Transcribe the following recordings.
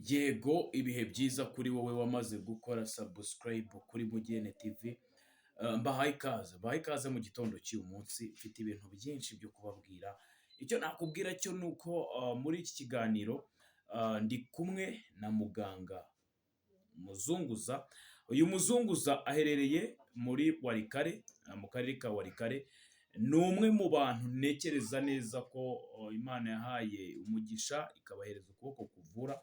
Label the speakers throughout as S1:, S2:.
S1: Yego ibihe byiza kuri wowe wamaze gukora subscribe kuri Mugene TV. Mbahaye ikaze mu gitondo cy'uyu munsi, mfite ibintu byinshi byo kubabwira. Icyo nakubwira cyo ni uko muri iki kiganiro ndi kumwe na muganga Muzunguza. Uyu Muzunguza aherereye muri Warikare, mu karere ka Warikare. Ni umwe mu bantu ntekereza neza ko Imana yahaye umugisha ikabahereza ukuboko kuvura.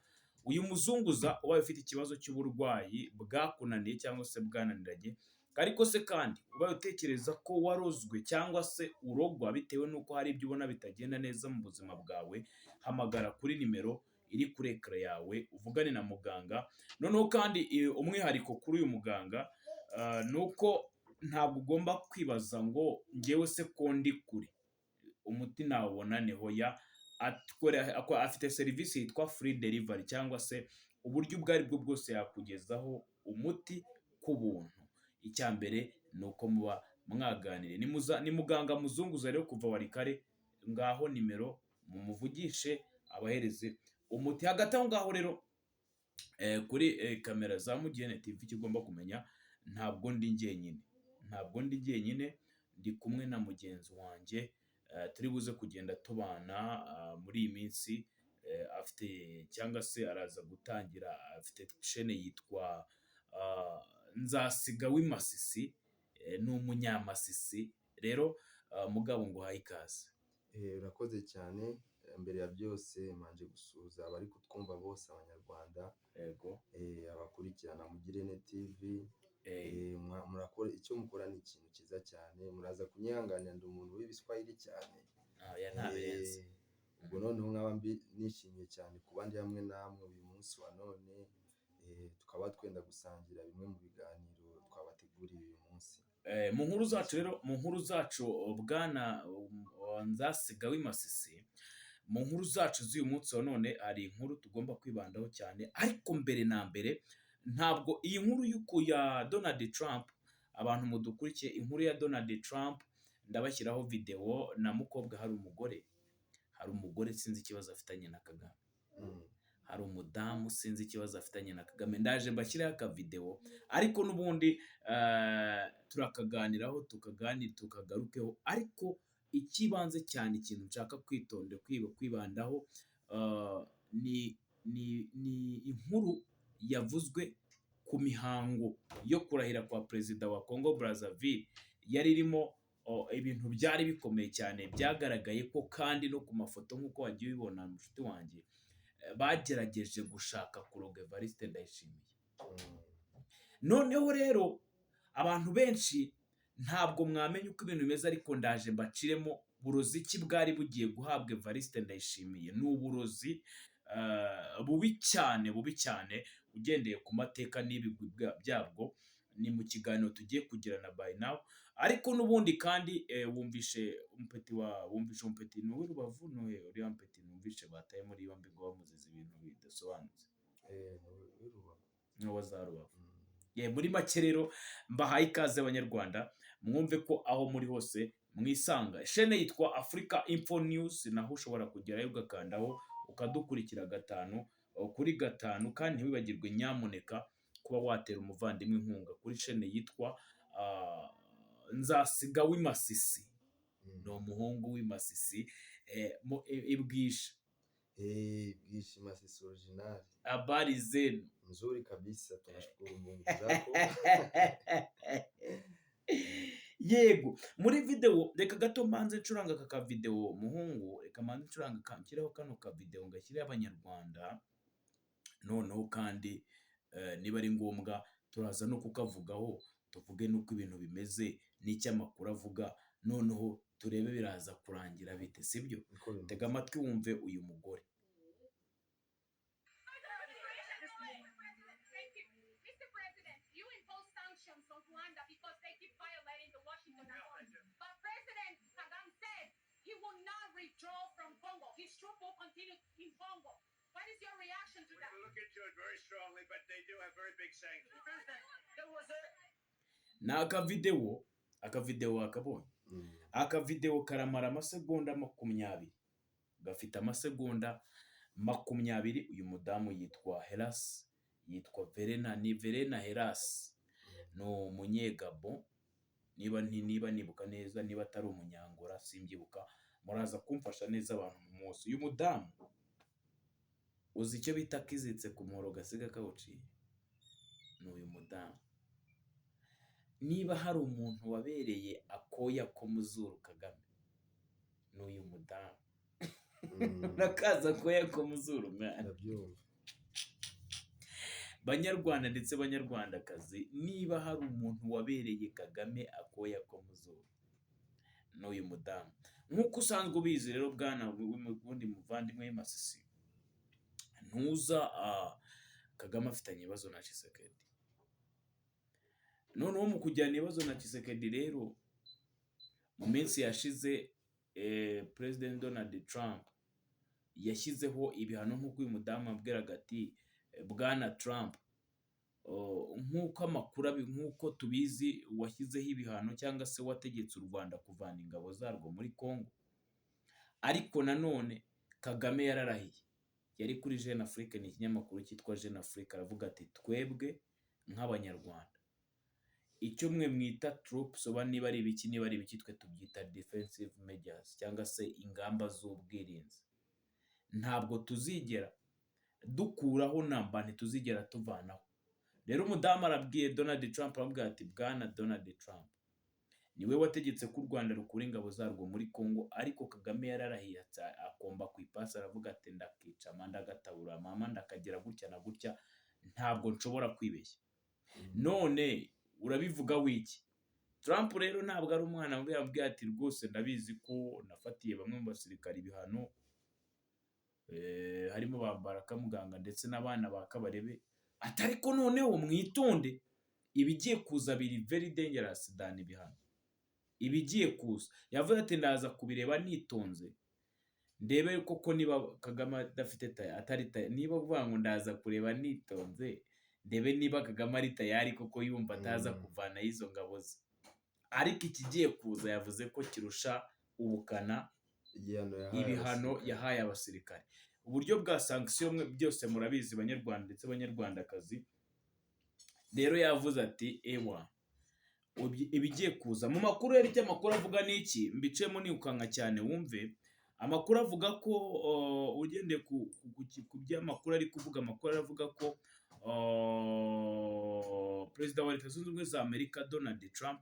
S1: Uyu Muzunguza ubaye ufite ikibazo cy'uburwayi bwakunaniye cyangwa se bwananiranye, ariko se kandi ubaye utekereza ko warozwe cyangwa se urogwa bitewe n'uko hari ibyo ubona bitagenda neza mu buzima bwawe, hamagara kuri nimero iri kuri ekara yawe uvugane na muganga. Noneho kandi umwihariko kuri uyu muganga ni uko ntabwo ugomba kwibaza ngo ngewe se ko ndi kure umuti nawubona ni hoya. Afite serivisi yitwa free delivery cyangwa se uburyo ubwo ari bwo bwose yakugezaho umuti ku buntu. Icya mbere ni uko muba mwaganire. Ni muganga Muzunguza rero kuva Warikare, ngaho nimero mumuvugishe abahereze umuti. Hagati aho ngaho rero kuri kamera za Mugene TV icyo ugomba kumenya, ntabwo ndi jyenyine, ndi kumwe na mugenzi wanjye turi buze kugenda tubana muri iyi minsi. Afite cyangwa se araza gutangira, afite shene yitwa Nzasiga w'imasisi, ni umunyamasisi rero. Mugabo ngo uhaye ikaze.
S2: Urakoze cyane. Mbere ya byose manje gusuhuza abari kutwumva bose, abanyarwanda,
S1: Yego.
S2: abakurikirana Mugirene TV. Murakora icyo mukora ni ikintu cyiza cyane, muraza kunyihanganira, ndi umuntu w'ibiswahili cyane.
S1: Ya ntabirenze.
S2: Ubwo noneho nkaba nishimiye cyane kuba ndi hamwe namwe uyu munsi wa none, tukaba twenda gusangira bimwe mu biganiro twabateguriye uyu munsi.
S1: Mu nkuru zacu bwana Nzasiga w'imasisi, mu nkuru zacu z'uyu munsi wa none hari inkuru tugomba kwibandaho cyane. Ariko mbere na mbere, ntabwo iyi nkuru y'uku ya Donald Trump, abantu mudukurikiye, inkuru ya Donald Trump ndabashyiraho video na mukobwa. Hari umugore sinzi ikibazo afitanye na Kagame, hari umudamu sinzi ikibazo afitanye na Kagame. Ndaje mbashyiraho aka video, ariko n'ubundi turakaganiraho, tukagarukeho. Ariko ikibanze cyane, ikintu nshaka kwibandaho ni inkuru yavuzwe ku mihango yo kurahira kwa perezida wa Congo Brazzaville. Yari irimo ibintu byari bikomeye cyane, byagaragaye ko kandi no ku mafoto nk'uko wagiye ubibona mushuti wanjye, bagerageje gushaka kuroga Evariste Ndayishimiye. Noneho rero abantu benshi ntabwo mwamenya uko ibintu bimeze, ariko ndaje mbaciremo burozi ki bwari bugiye guhabwa Evariste Ndayishimiye. Ni uburozi bubi cyane ugendeye ku mateka n'ibigwi byabwo. Ni mu kiganiro tugiye kugirana by now. Ariko n'ubundi kandi wumvishe umpeti ni Rubavu, uriya mpeti numvishe bataye muri yombi ngo bamuzize ibintu bidasobanutse. N'uwo za Rubavu. Muri make rero mbahaye ikaze abanyarwanda, mwumve ko aho muri hose mwisanga. Shene yitwa Africa Info News, naho ushobora kugerayo ugakandaho ukadukurikira 5/5. Kandi ntiwibagirwe nyamuneka kuba watera umuvandimwe inkunga kuri shene yitwa Nzasiga w'imasisi. Ni umuhungu w'imasisi, ibwisha.
S2: Bwishi Masisi original.
S1: Habari zenu?
S2: Nzuri kabisa, tunashukuru Mungu zako.
S1: Yego, muri video reka gato mbanze ncuranga aka video muhungu, reka mbanze ncuranga kanshyiraho kano ka video ngashyire abanyarwanda. Noneho kandi niba ari ngombwa turaza no kukavugaho, tuvuge nuko ibintu bimeze n'icyo amakuru avuga. Noneho turebe biraza kurangira bite, sibyo? Tega amatwi wumve uyu mugore.
S3: What is your reaction to that? We look into it very strongly, but they do have very big sanctions. There was
S1: Ni akavideo akabonye. Akavideo karamara amasegonda 20. Gafite amasegonda 20. Uyu mudamu yitwa Heras, yitwa Verena, ni Verena Heras, ni umunyegabo, niba nibuka neza, niba atari umunyangora simbyibuka, muraza kumfasha neza abantu mu munsi. Uyu mudamu uzi icyo bita kizitse ku muhoro gasiga kawuciye? Ni uyu mudamu. Niba hari umuntu wabereye akoya ko mu zuru Kagame, ni uyu mudamu. Nakaza akoya ko mu zuru mwana.
S2: ndabyumva.
S1: Banyarwanda ndetse banyarwandakazi, niba hari umuntu wabereye Kagame akoya ko mu zuru, ni uyu mudamu. Nk'uko usanzwe ubizi rero bwana wundi muvandimwe Masisi, ntuza Kagame afitanye ibibazo na Tshisekedi. Noneho mu kujyana ibibazo na Tshisekedi rero, mu minsi yashize President Donald Trump yashyizeho ibihano nk'uko uyu mudamu abwiraga ati bwana Trump, nk'uko tubizi washyizeho ibihano cyangwa se wategetse u Rwanda kuvana ingabo zarwo muri Congo, ariko nanone Kagame yararahiye. Yari kuri Jeune Afrique, ni ikinyamakuru cyitwa Jeune Afrique, aravuga ati twebwe nk'abanyarwanda icyo mwe mwita troops, niba ari ibiki twe tubyita defensive measures cyangwa se ingamba z'ubwirinzi, ntabwo tuzigera dukuraho namba, ntituzigera tuvanaho. Rero umudamu arabwiye Donald Trump, arabwira ati bwana Donald Trump, niwe wategetse ko u Rwanda rukura ingabo zarwo muri Congo, ariko Kagame yararahiye akomba ku ipasi, aravuga ati ndakica manda gatabura mama ndakagira gutya na gutya, ntabwo nshobora kwibeshya. None urabivuga wiki? Trump rero ntabwo ari umwana we, yabwiye ati rwose ndabizi ko nafatiye bamwe mu basirikari ibihano, harimo ba Baraka Muganga ndetse n'abana ba Kabarebe, atariko noneho mwitonde, ibigiye kuza biri very dangerous than ibihano. Ibigiye kuza yavuze ati ndaza kubireba nitonze, ndebe koko niba Kagame adafite atari niba uvuga ngo ndaza kureba nitonze, ndebe niba Kagame ari tayari koko yumva ataza kuvana izo ngabo ze. Ariko ikigiye kuza yavuze ko kirusha ubukana ibihano yahaye abasirikare. Uburyo bwa sanction byose murabizi banyarwanda ndetse banyarwandakazi. Rero yavuze ati ewa ibigiye kuza mu makuru yari cyo amakuru avuga niki, mbicemo niukanka cyane wumve. Amakuru avuga ko ugende ku by'amakuru ari kuvuga, amakuru aravuga ko Perezida wa Leta Zunze Ubumwe za Amerika Donald Trump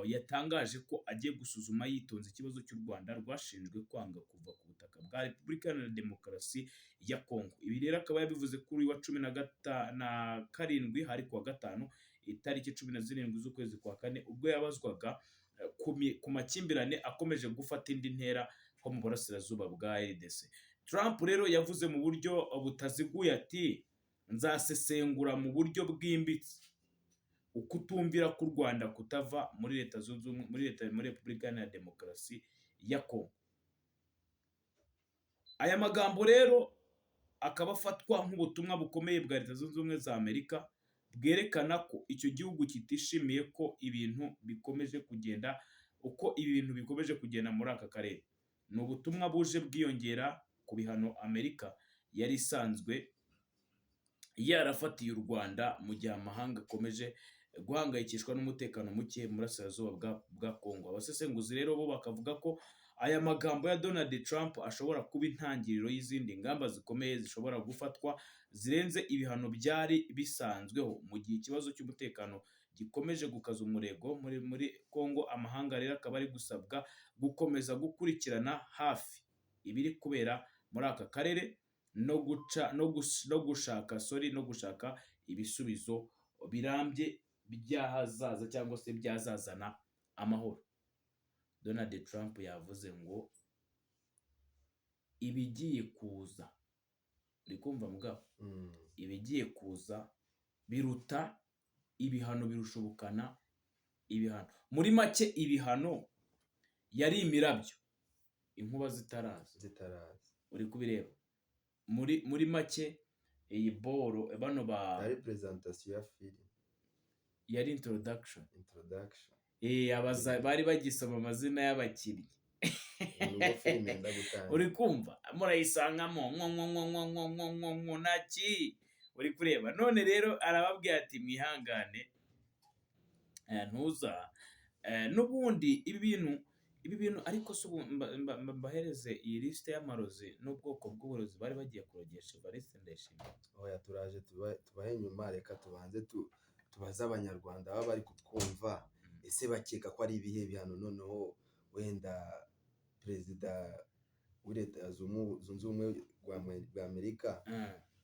S1: yatangaje ko agiye gusuzuma yitonze ikibazo cy'u Rwanda rwashinjwe kwanga kuva ku butaka bwa Repubulika Iharanira Demokarasi ya Congo. Ibi rero akaba yabivuze kuri wa 17 hari kuwa gatanu itariki 17 z'ukwezi kwa kane, ubwo yabazwaga ku makimbirane akomeje gufata indi ntera ho mu burasirazuba bwa RDC. Trump rero yavuze mu buryo butaziguye ati nzasesengura mu buryo bwimbitse ukutumvira ku Rwanda kutava muri Leta Zunze Ubumwe muri Repubulika Iharanira Demokarasi ya Congo. Aya magambo rero akaba afatwa nk'ubutumwa bukomeye bwa Leta Zunze Ubumwe za Amerika bwerekana ko icyo gihugu kitishimiye ko ibintu bikomeje kugenda muri aka karere. Ni ubutumwa buje bwiyongera ku bihano Amerika yari isanzwe yarafatiye u Rwanda mu gihe amahanga akomeje guhangayikishwa n'umutekano muke mu burasirazuba bwa Congo. Abasesenguzi rero bo bakavuga ko aya magambo ya Donald Trump ashobora kuba intangiriro y'izindi ngamba zikomeye zishobora gufatwa zirenze ibihano byari bisanzweho mu gihe ikibazo cy'umutekano gikomeje gukaza umurego muri Congo. Amahanga rero akaba ari gusabwa gukomeza gukurikirana hafi ibiri kubera muri aka karere no gushaka ibisubizo birambye by'ahazaza cyangwa se byazazana amahoro. Donald Trump yavuze ngo ibigiye kuza, uri kumva mugabo, ibigiye kuza biruta ibihano, birushobokana ibihano. Muri make ibihano yari imirabyo inkuba zitaraza, uri kubireba. Muri make iyi boro bano
S2: yari presentation ya film,
S1: yari introduction. Bari bagisoma amazina y'abakinnyi
S2: nubwo filime yenda gutangira.
S1: uri kumva murayisangamo naki uri kureba. None rero arababwira ati mwihangane ntuza n'ubundi ibi bintu ariko se ubu mbahereze iyi lisite y'amarozi n'ubwoko bw'uburozi bari bagiye kurogesha Evariste Ndayishimiye.
S2: Oya turaje tubahe nyuma, reka tubanze tubaze abanyarwanda baba bari kutwumva ese bakeka ko ari ibihe bihano noneho wenda perezida w'Leta zunze ubumwe bwa Amerika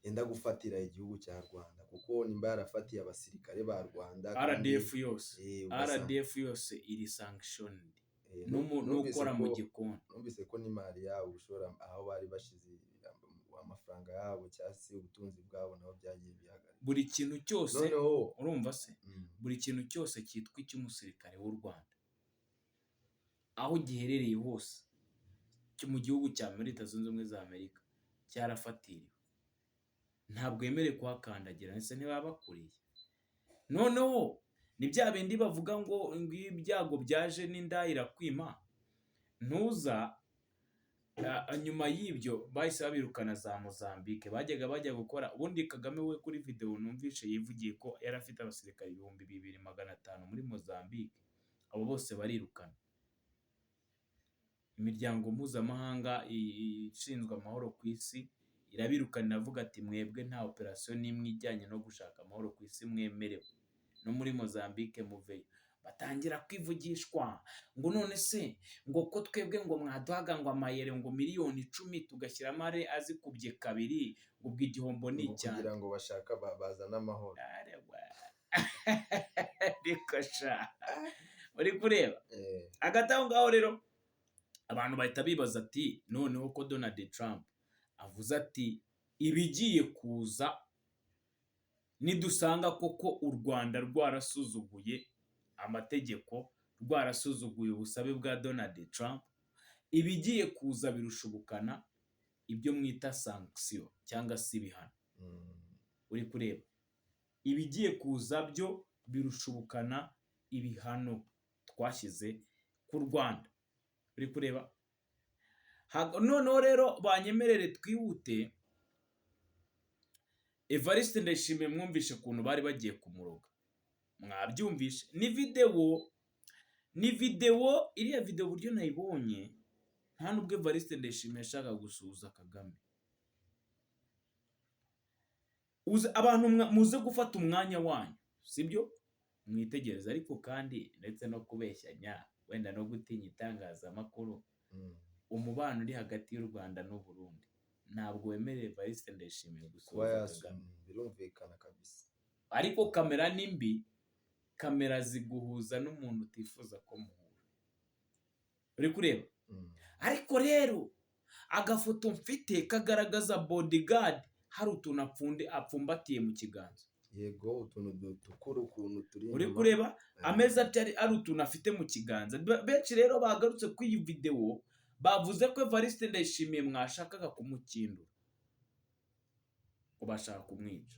S2: yenda gufatira igihugu cya Rwanda, kuko nimba yarafatiye abasirikare ba Rwanda
S1: RDF yose iri sanctioned n'ukora mu gikoni.
S2: Numvise ko n'imari yabo ushora aho bari bashize amafaranga yabo cyangwa se ubutunzi bwabo nabo byagiye bihagarara.
S1: Buri kintu cyose
S2: noneho
S1: urumva se buri kintu cyose cyitwa icy'umusirikare w'u Rwanda aho giherereye hose mu gihugu cya Leta Zunze Ubumwe za Amerika cyarafatiriwe, ntabwo yemerewe kuhakandagira ndetse ntibaba bakuriye. Noneho ni bya bindi bavuga ngo ibyago byaje n'inda irakwima ntuza. Nyuma y'ibyo bahise babirukana za Mozambique, bajya gukora. Ubundi Kagame we kuri video numvishe yivugiye ko yari afite abasirikare 2500 muri Mozambique, abo bose barirukana. Imiryango mpuzamahanga ishinzwe amahoro ku isi irabirukana, iravuga ati mwebwe nta operation n'imwe ijyanye no gushaka amahoro ku isi mwemerewe, no muri Mozambique muveyo. Batangira kwivugishwa ngo none se ngo ko twebwe ngo mwaduhaga ngo amayere ngo miliyoni 10 tugashyiramo azikubye kabiri, ubwo igihombo ni cyane
S2: kugira ngo bashaka bazana amahoro.
S1: Rikosha uri kureba agataho ngaho. Rero abantu bahita bibaza ati noneho ko Donald Trump avuze ati ibigiye kuza nidusanga koko u Rwanda rwarasuzuguye amategeko, rwarasuzuguye ubusabe bwa Donald Trump, ibigiye kuza birushubukana ibyo mwita sanction cyangwa se ibihano. Uri kureba ibigiye kuza byo birushubukana ibihano twashyize ku Rwanda. Uri kureba noneho rero banyemerere twihute. Evariste Ndayishimiye mwumvishe ukuntu bari bagiye kumuroga, mwabyumvishe ni video iriya video buryo nayibonye nta nubwo Evariste Ndayishimiye ashaka gusuhuza Kagame. Abantu muze gufata umwanya wanyu sibyo mwitegereza, ariko kandi ndetse no kubeshyanya wenda no gutinya itangazamakuru. Umubano uri hagati y'u Rwanda n'u Burundi ntabwo wemereye Evariste Ndayishimiye gusuhuza Kagame,
S2: birumvikana kabisa.
S1: Ariko kamera nimbi, kamera ziguhuza n'umuntu utifuza ko muhura. Uri kureba ariko rero agafoto mfite kagaragaza bodyguard hari utuntu apfumbatiye mu kiganza.
S2: Yego utuntu dutukura ukuntu turi.
S1: Uri kureba ameza ari utuntu afite mu kiganza. Benshi rero bagarutse ku iyi video bavuze ko Evariste Ndayishimiye mwashakaga kumukindura, ubashaka kumwica.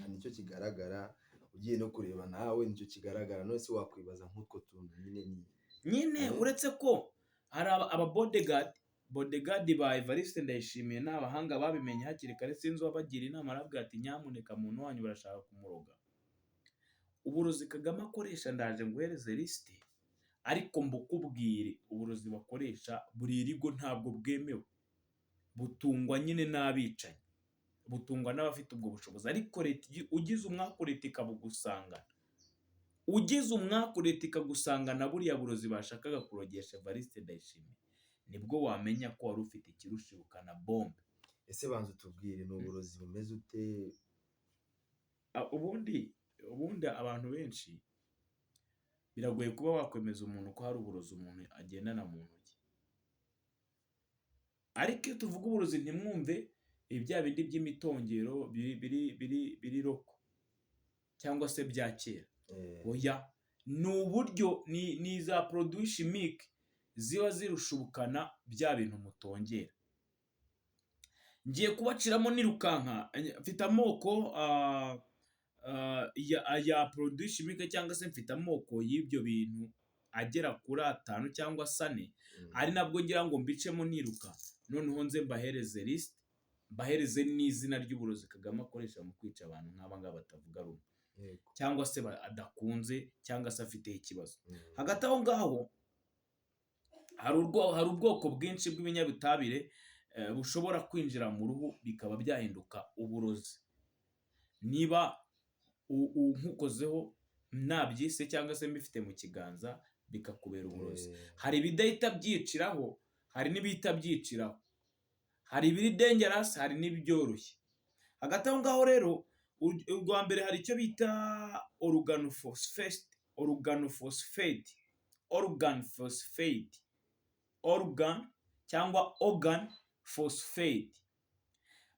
S2: Nicyo kigaragara, ugiye no kureba nawe nicyo kigaragara. None se wakwibaza nk'utwo tuntu nyine
S1: uretse ko hari aba bodyguard ba Evariste Ndayishimiye n'abahanga babimenye hakiri kare. Sinzi wabagira inama arabwira ati nyamuneka muntu wanyu barashaka kumuroga. Uburozi Kagame akoresha ndaje nguhereze liste, ariko mbukubwire uburozi bakoresha buri rigo ntabwo bwemewe, butungwa nyine n'abicanyi, butungwa n'abafite ubwo bushobozi. Ariko ugize umwaka Leta ikabugusangana, ugize umwaka Leta ikagusangana buriya burozi bashakaga kurogesha Evariste Ndayishimiye, nibwo wamenya ko wari ufite ikirushibukana bombe.
S2: Ese banza tubwire ni uburozi bumeze ute?
S1: Ubundi abantu benshi biragoye kuba wakwemeza umuntu ko hari uburozi umuntu agendana mu ntoki. Ariko iyo tuvuga uburozi ntimwumve bya bindi by'imitongero biri roko cyangwa se bya kera. Oya, ni uburyo ni za produits chimiques ziba zirushubukana bya bintu mutongera. Ngiye kubaciramo nirukanka, mfite amoko ya produits chimiques cyangwa se mfite amoko y'ibyo bintu agera kuri 5 cyangwa 4, ari nabwo ngira ngo mbicemo niruka, noneho nze mbahereze list, mbahereze n'izina ry'uburozi Kagame akoresha mu kwica abantu nk'aba ngaba batavuga rumwe,
S2: Yego.
S1: cyangwa se adakunze, cyangwa se afite ikibazo. Hagati aho ngaho hari ubwoko bwinshi bw'ibinyabutabire bushobora kwinjira mu ruhu bikaba byahinduka uburozi. Niba nkukozeho nabyise cyangwa se mbifite mu kiganza bikakubera uburozi. Hari ibidahita byiciraho, hari n'ibihita byiciraho, hari ibiri dangerous, hari n'ibyoroshye. Hagati aho ngaho rero urwa mbere hari icyo bita organ phosphate.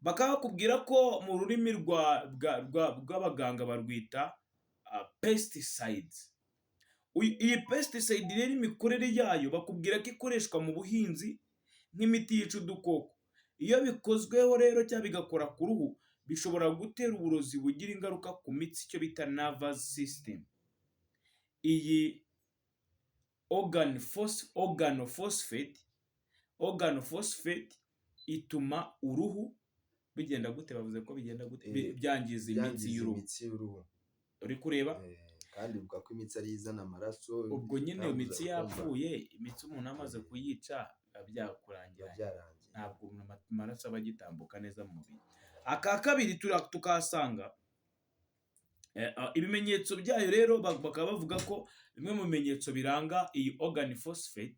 S1: Bakaba bakubwira ko mu rurimi rw'abaganga barwita pesticides. Iyi pesticide rero imikorere yayo bakubwira ko ikoreshwa mu buhinzi nk'imiti yica udukoko. Iyo bikozweho rero cyangwa bigakora ku ruhu bishobora gutera uburozi bugira ingaruka ku mitsi, icyo bita nervous system. Iyi organophosphate ituma uruhu bigenda gute, bavuze ko bigenda gute, byangiza imitsi y'uruhu. Uri kureba?
S2: Kandi uvuga ko imitsi ari izana amaraso.
S1: Ubwo nyine imitsi yapfuye, imitsi umuntu amaze kuyica byakurangira, ntabwo amaraso aba agitambuka neza mu mubiri. Aka kabiri tukahasanga ibimenyetso byayo rero, bakaba bavuga ko bimwe mu bimenyetso biranga iyi organ phosphate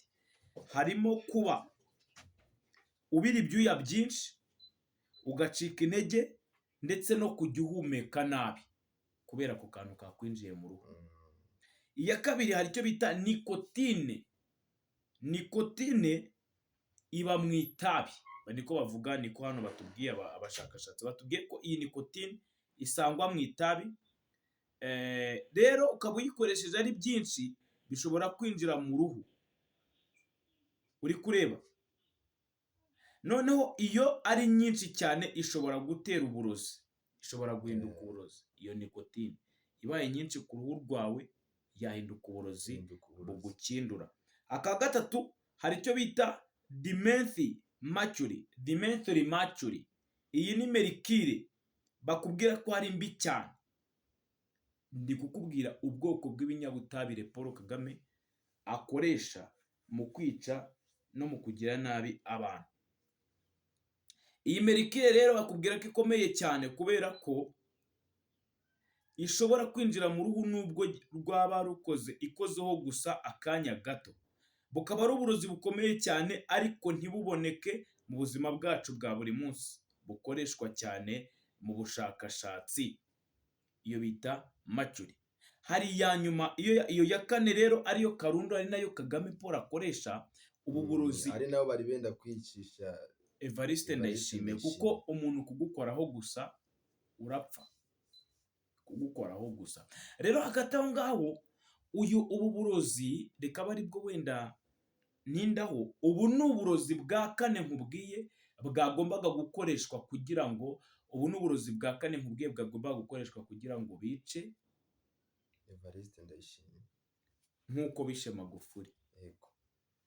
S1: harimo kuba ubira ibyuya byinshi, ugacika intege, ndetse no kujya uhumeka nabi kubera ku kantu kakwinjiye mu ruhu. Iya kabiri hari icyo bita nikotine. Nikotine iba mu itabi, niko bavuga, niko hano batubwiye abashakashatsi batubwiye ko iyi nikotine isangwa mu itabi. Rero ukaba uyikoresheje ari byinshi bishobora kwinjira mu ruhu. Uri kureba? Noneho iyo ari nyinshi cyane ishobora gutera uburozi, ishobora guhinduka uburozi. Iyo nikotine ibaye nyinshi ku ruhu rwawe yahinduka uburozi bugukindura. Aka gatatu hari icyo bita dimethyl mercury. Iyi ni merikire bakubwira ko ari mbi cyane. Ndi kukubwira ubwoko bw'ibinyabutabire Paul Kagame akoresha mu kwica no mu kugira nabi abantu. Iyi merikire rero bakubwira ko ikomeye cyane kubera ko ishobora kwinjira mu ruhu nubwo rwaba ikozeho gusa akanya gato. Bukaba ari uburozi bukomeye cyane ariko ntibuboneke mu buzima bwacu bwa buri munsi. Bukoreshwa cyane mu bushakashatsi. Iyo bita mercury. Hari iya nyuma, iyo ya kane rero ariyo Karundu, ari nayo Kagame Paul akoresha ubu burozi.
S2: Ari nabo bari benda kwicisha
S1: Evariste Ndayishimiye, kuko umuntu kugukoraho gusa urapfa. Kugukoraho gusa. Rero hagati aho ngaho ubu burozi reka bari bwo wenda nindaho, ubu ni uburozi bwa kane nkubwiye bwagombaga gukoreshwa kugira ngo bice
S2: Evariste Ndayishimiye,
S1: nk'uko bishe Magufuli.
S2: Yego.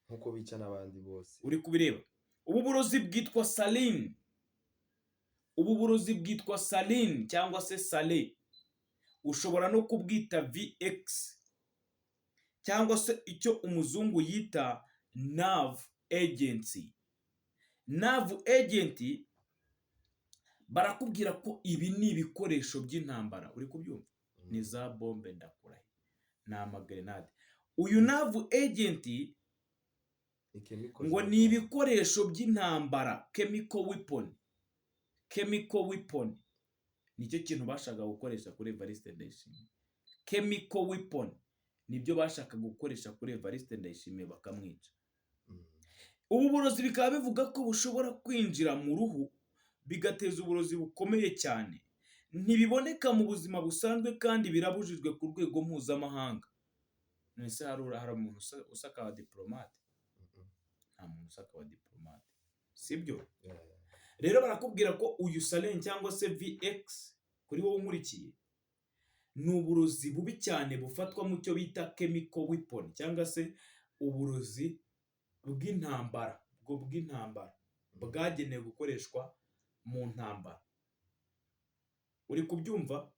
S2: Nk'uko bica n'abandi bose.
S1: Uri kubireba? Ubu burozi bwitwa saline. Ubu burozi bwitwa saline cyangwa se sale. Ushobora no kubwita VX cyangwa se icyo umuzungu yita nerve agency. Nerve agent barakubwira ko ibi ni ibikoresho by'intambara. Uri kubyumva? Ni za bombe ndakurahe, ni amagrenade. Uyu nerve agent ngo ni ibikoresho by'intambara, chemical weapon. Nicyo kintu bashaka gukoresha kuri Evariste Ndayishimiye. Chemical weapon nibyo bashaka gukoresha kuri Evariste Ndayishimiye bakamwica. Ubu burozi bikaba bivuga ko bushobora kwinjira mu ruhu bigateza uburozi bukomeye cyane. Ntibiboneka mu buzima busanzwe kandi birabujijwe ku rwego mpuzamahanga. Nese hari umuntu usaka wa diplomate? Nta muntu usaka wa diplomate, sibyo? Rero barakubwira ko uyu saline cyangwa se VX kuri wowe nkurikiye ni uburozi bubi cyane bufatwa mu cyo bita chemical weapon cyangwa se uburozi bw'intambara bwagenewe gukoreshwa mu ntambara. Uri kubyumva?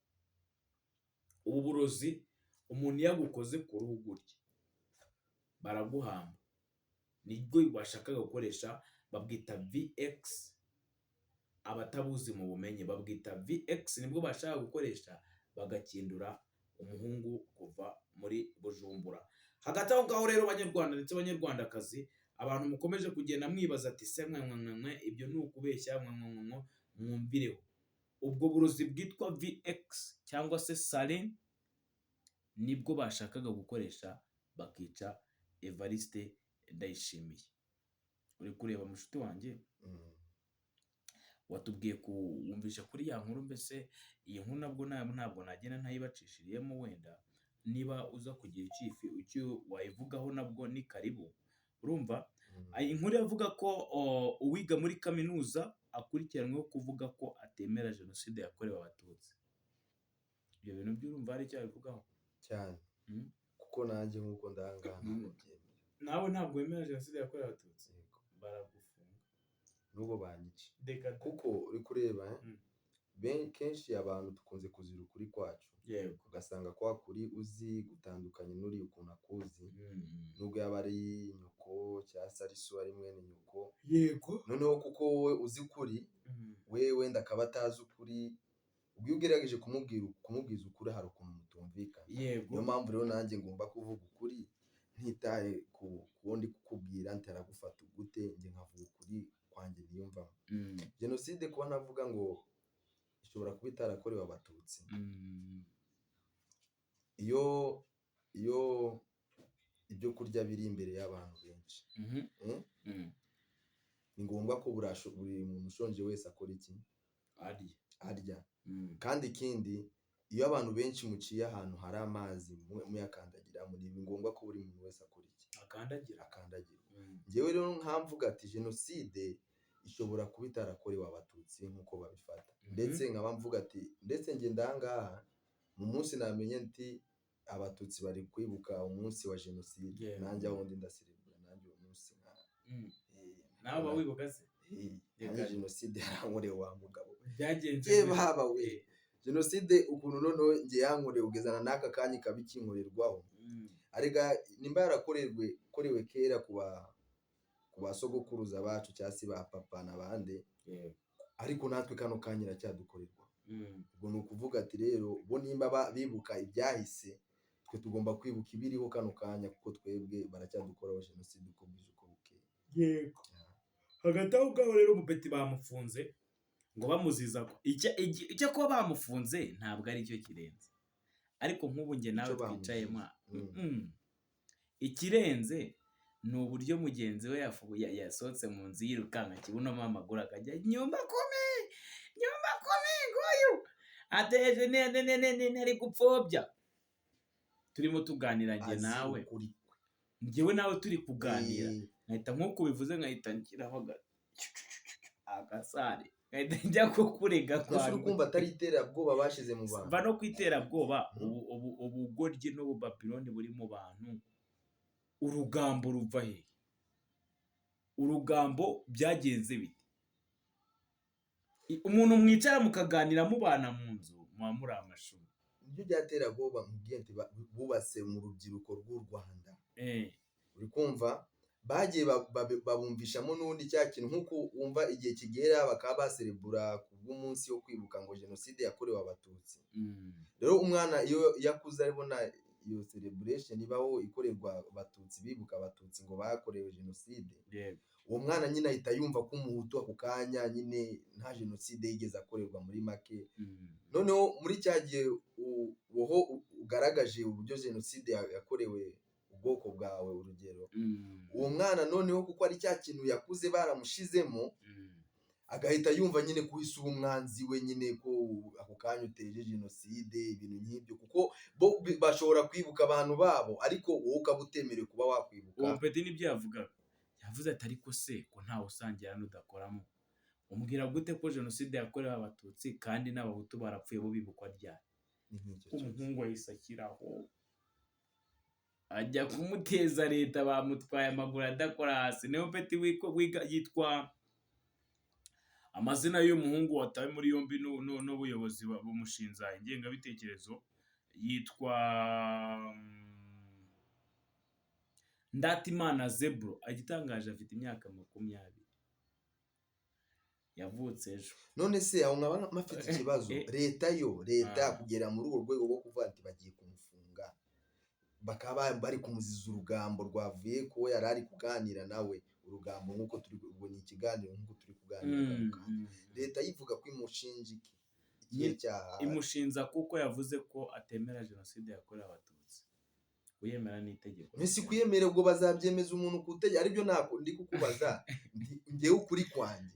S1: Ubu burozi umuntu iyo agukoze ku ruhu gutya baraguhamba, nibwo bashakaga gukoresha, babwita VX. Abatabuzi mu bumenyi babwita VX, nibwo bashaka gukoresha bagakindura umuhungu kuva muri Bujumbura. Hagati aho ngaho rero banyarwanda ndetse banyarwandakazi, abantu mukomeje kugenda mwibaza ati se ibyo ni ukubeshya, mwumvireho. Ubwo burozi bwitwa VX cyangwa se sarin nibwo bashakaga gukoresha bakica Evariste Ndayishimiye. Uri kureba mushuti wanjye? Watubwiye kuwumvisha kuri ya nkuru, mbese iyi nkuru ntabwo nagenda ntayibacishiriyemo, wenda niba uza kugira icyo wayivugaho nabwo ni karibu. Urumva? Inkuru yavuga ko uwiga muri kaminuza akurikiranweho kuvuga ko atemera jenoside yakorewe abatutsi. Ibyo bintu by'urumva hari icyo yabivugaho
S2: cyane, kuko nanjye nk'uko ndangana
S1: nawe ntabwo wemera jenoside yakorewe abatutsi, baragufunga
S2: n'ubwo banyica, kuko uri kureba kenshi abantu dukunze kuzira ukuri kwacu, ugasanga kwa kuri uzi gutandukanye n'uri ukuntu akuzi, nubwo yaba ari nyoko cyangwa se ari so ari mwene nyoko, noneho kuko wowe uzi ukuri, we wenda akaba atazi ukuri, ubwo ugerageje kumubwiza ukuri hari ukuntu mutumvikana. Niyo mpamvu rero nanjye ngomba kuvuga ukuri ntitaye ku wundi kukubwira ntaragufata gute, njye nkavuga ukuri kwanjye niyumvamo. Jenoside kuba navuga ngo ishobora kuba itarakorewe abatutsi, iyo ibyo kurya biri imbere y'abantu benshi, ni ngombwa ko buri muntu ushonje wese akora iki? Arya. Kandi ikindi, iyo abantu benshi muciye ahantu hari amazi muyakandagiramo, ni ngombwa ko buri muntu wese akora iki? Akandagira. Njyewe rero nkamvuga ati jenoside ishobora kuba itarakorewe abatutsi nk'uko babifata, ndetse nkaba mvuga ati ndetse njye ndangaha mu munsi namenye nti abatutsi bari kwibuka umunsi wa jenoside, nanjye aho ndi ndaserebura nanjye uwo munsi
S1: nawe ba wibuka se?
S2: Jenoside yarankorewe wa mugabo,
S1: byagenze
S2: baba we jenoside ukuntu noneho njye yankorewe ugezana n'aka kanya ikaba ikinkorerwaho. Arega nimba yarakorewe kera ku basogokuruza bacu cyangwa se ba papa n'abandi, ariko natwe kano kanya iracyadukorerwa. Ubwo ni ukuvuga ati rero bo nimba bibuka ibyahise, twe tugomba kwibuka ibiriho kano kanya, kuko twebwe baracyadukoraho jenoside uko bwije uko bukeye.
S1: Hagati aho ngaho rero umupeti bamufunze ngo bamuziza ko icyo kuba bamufunze ntabwo ari cyo kirenze, ariko nk'ubu njye nawe twicayemo, ikirenze ni uburyo mugenzi we yasohotse mu nzu yirukanka kibunamo amaguru akajya nyumba kumi nguyu ateje ntari gupfobya. Turimo tuganira njye nawe, njyewe nawe turi kuganira, nkahita nk'uko bivuze nkahita nshyiraho agasare, nkahita njya kukurega
S2: kwa kumva atari iterabwoba bashize mu bantu.
S1: Va no ku iterabwoba, ubugoryi n'ububapironi buri mu bantu. Urugambo ruva he? Urugambo byagenze bite? Umuntu mwicara mukaganira mubana mu nzu, muba muri amashuri.
S2: Ibyo byaterabwoba mubwente bubatse mu rubyiruko rw'u Rwanda. Uri kumva bagiye babumvishamo n'undi cya kintu, nk'uko wumva igihe kigera bakaba baserebura kubw'umunsi wo kwibuka ngo jenoside yakorewe abatutsi. Rero umwana iyo yakuze aribona iyo celebration ibaho ikorerwa abatutsi, bibuka abatutsi ngo bakorewe jenoside, uwo mwana nyine ahita yumva ko umuhutu ako kanya nyine nta jenoside yigeze akorerwa muri make. Noneho muri cya gihe woho ugaragaje uburyo jenoside yakorewe ubwoko bwawe, urugero uwo mwana noneho kuko ari cya kintu yakuze baramushizemo, agahita yumva nyine ko isi umwanzi we, nyine ko ako kanya uteje jenoside, ibintu nk'ibyo, kuko bo bashobora kwibuka abantu babo ariko wowe ukaba utemerewe kuba wakwibuka.
S1: Uwo mpeti nibyo yavugaga, yavuze ati ariko se ko ntawe usangira n'udakoramo, umbwira gute ko jenoside yakorewe abatutsi kandi n'abahutu barapfuye bo bibukwa ryari?
S2: ni nk'icyo cyose.
S1: umuhungu yahise ashyiraho ajya kumuteza leta, bamutwaye amaguru adakora hasi. Niyo peti wiga yitwa, amazina y'umuhungu watawe muri yombi n'ubuyobozi bumushinja ingengabitekerezo yitwa Ndatimana Zebro. Agitangaje afite imyaka 20, yavutse ejo.
S2: None se aho nkaba mafite ikibazo, leta kugera muri urwo rwego rwo kuvuga ati bagiye kumufunga, bakaba bari kumuziza urugambo rwavuye ko yari ari kuganira nawe, urugambo nk'uko turi ubwo ni ikiganiro nk'uko turi kuganira. Leta yivuga ko imushinja ikihe cyaha?
S1: Imushinja kuko yavuze ko atemera jenoside yakorewe Abatutsi. Kuyemera ni itegeko.
S2: Mbese kuyemera ubwo bazabyemeza umuntu kutegeka? Aribyo ndi kukubaza, ngewe ukuri kwanjye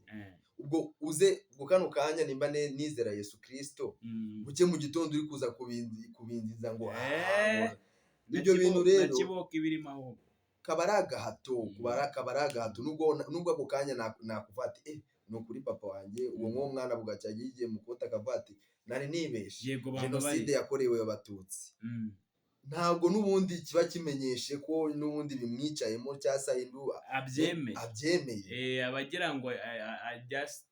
S2: ubwo uze ubwo kano kanya nimba nizera Yesu Kristo, buke mu gitondo uri kuza kubindiza ngo ibyo bintu rero
S1: nakiboka ibirimo aho
S2: kaba ari agahato, nubwo ako kanya nakuva ati ni ukuri papa wanjye, uwo nk'uwo mwana bugacya yigiye mu kota akavuga ati nari nibeshe, jenoside yakorewe Abatutsi. Ntabwo n'ubundi kiba kimenyeshe ko n'ubundi bimwicayemo cyangwa se abyemeye.
S1: Abagira ngo just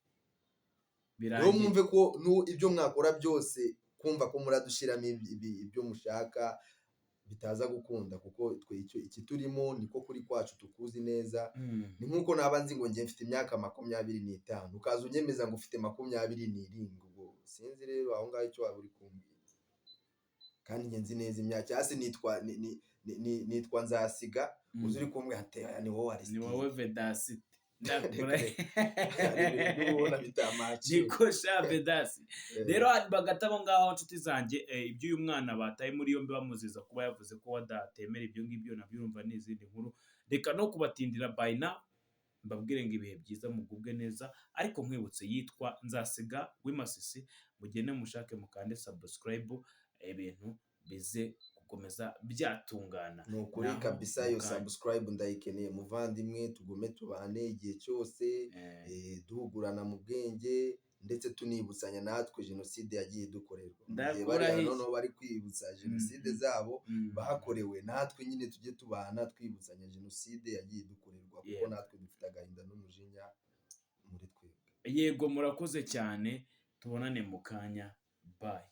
S2: rero mwumve ko ibyo mwakora byose kumva ko muradushiramo ibyo mushaka bitaza gukunda, kuko iki turimo niko kuri kwacu tukuzi neza. Ni nk'uko naba nzi ngo njye mfite imyaka 25, ukaza unyemeza ngo ufite 27, ubwo sinzi rero aho ngaho icyo waba uri kumbwira. Kandi njye nzi neza imyaka, hasi nitwa Nzasiga, uzi uri kumwe hatera ni wowe Aristide,
S1: ni wowe Vedasite.
S2: Niko
S1: sha Vedasi. Rero bagatabo ngaho nshuti zanjye, ibyo uyu mwana bataye muri yombi bamuziza kuba yavuze ko wadatemera ibyo ngibyo, nabyo urumva n'izindi nkuru. Reka no kubatindira by now, mbabwire ngo ibihe byiza, mugubwe neza. Ariko nkwibutse yitwa Nzasiga w'Imasisi, mugende mushake mukande subscribe, ibintu bize gukomeza byatungana.
S2: Ni ukuri kabisa, iyo subscribe ndayikeneye muvandimwe, tugume tubane igihe cyose, duhugurana mu bwenge ndetse tunibutsanya natwe jenoside yagiye dukorerwa. Noneho bari kwibutsa jenoside zabo bakorewe, natwe nyine tujye tubana twibutsanya jenoside yagiye dukorerwa, kuko natwe dufite agahinda n'umujinya muri twebwe.
S1: Yego, murakoze cyane, tubonane mu kanya. Bye.